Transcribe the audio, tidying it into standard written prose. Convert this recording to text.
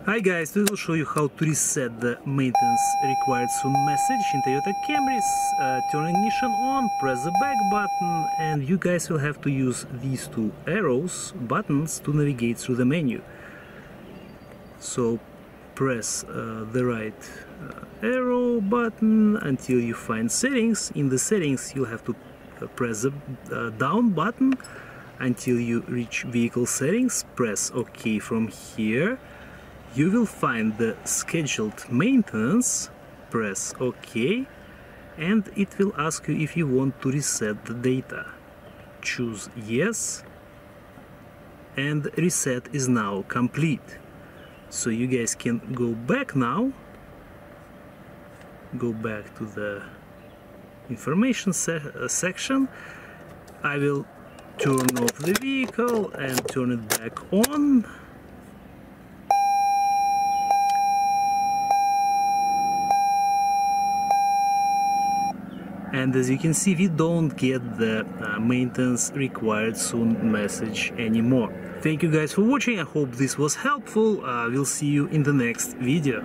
Hi guys, today I'll show you how to reset the maintenance required soon message in Toyota Camry. Turn ignition on, press the back button, and you guys will have to use these two arrows buttons to navigate through the menu. So press the right arrow button until you find settings. In the settings you'll have to press the down button until you reach vehicle settings. Press OK from here. You will find the scheduled maintenance. Press OK, and it will ask you if you want to reset the data. Choose yes, and reset is now complete. So you guys can go back now. Go back to the information section. I will turn off the vehicle and turn it back on. And as you can see, we don't get the maintenance required soon message anymore. Thank you guys for watching. I hope this was helpful. We'll see you in the next video.